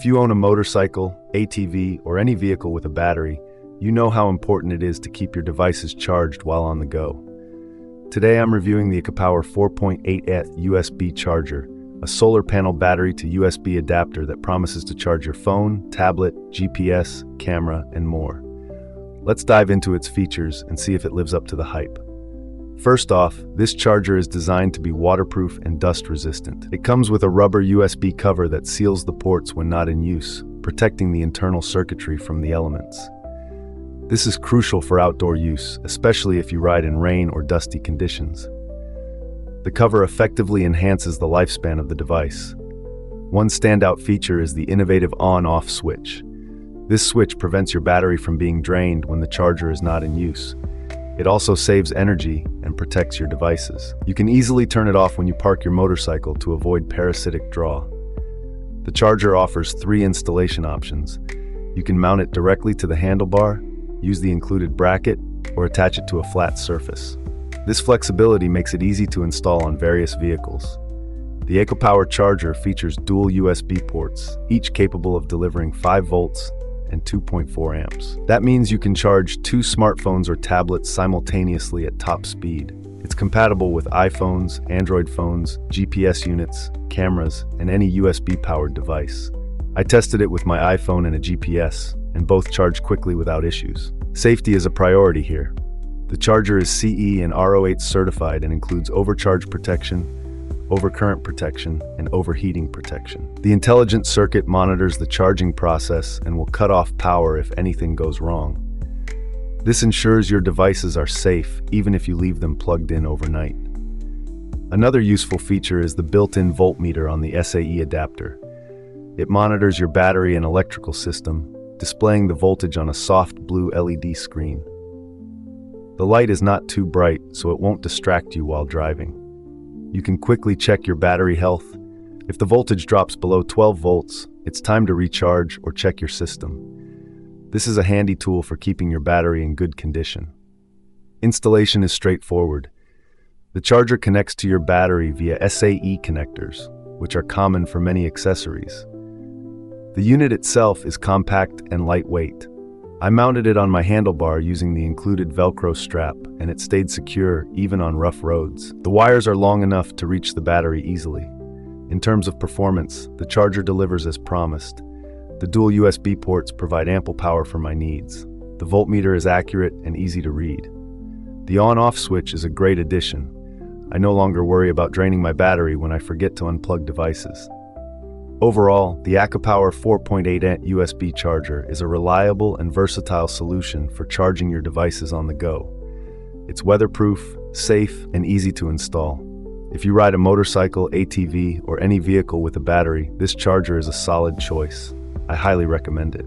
If you own a motorcycle, ATV, or any vehicle with a battery, you know how important it is to keep your devices charged while on the go. Today I'm reviewing the ACOPOWER 4.8A USB charger, a solar panel battery to USB adapter that promises to charge your phone, tablet, GPS, camera, and more. Let's dive into its features and see if it lives up to the hype. First off, this charger is designed to be waterproof and dust-resistant. It comes with a rubber USB cover that seals the ports when not in use, protecting the internal circuitry from the elements. This is crucial for outdoor use, especially if you ride in rain or dusty conditions. The cover effectively enhances the lifespan of the device. One standout feature is the innovative on-off switch. This switch prevents your battery from being drained when the charger is not in use. It also saves energy and protects your devices. You can easily turn it off when you park your motorcycle to avoid parasitic draw. The charger offers 3 installation options. You can mount it directly to the handlebar, use the included bracket, or attach it to a flat surface. This flexibility makes it easy to install on various vehicles. The ACOPOWER charger features dual USB ports, each capable of delivering 5 volts and 2.4 amps. That means you can charge 2 smartphones or tablets simultaneously at top speed. It's compatible with iPhones, Android phones, GPS units, cameras, and any USB-powered device. I tested it with my iPhone and a GPS, and both charge quickly without issues. Safety is a priority here. The charger is CE and RO8 certified and includes overcharge protection, overcurrent protection, and overheating protection. The intelligent circuit monitors the charging process and will cut off power if anything goes wrong. This ensures your devices are safe even if you leave them plugged in overnight. Another useful feature is the built-in voltmeter on the SAE adapter. It monitors your battery and electrical system, displaying the voltage on a soft blue LED screen. The light is not too bright, so it won't distract you while driving. You can quickly check your battery health. If the voltage drops below 12 volts, it's time to recharge or check your system. This is a handy tool for keeping your battery in good condition. Installation is straightforward. The charger connects to your battery via SAE connectors, which are common for many accessories. The unit itself is compact and lightweight. I mounted it on my handlebar using the included Velcro strap, and it stayed secure even on rough roads. The wires are long enough to reach the battery easily. In terms of performance, the charger delivers as promised. The dual USB ports provide ample power for my needs. The voltmeter is accurate and easy to read. The on-off switch is a great addition. I no longer worry about draining my battery when I forget to unplug devices. Overall, the ACOPOWER 4.8A USB charger is a reliable and versatile solution for charging your devices on the go. It's weatherproof, safe, and easy to install. If you ride a motorcycle, ATV, or any vehicle with a battery, this charger is a solid choice. I highly recommend it.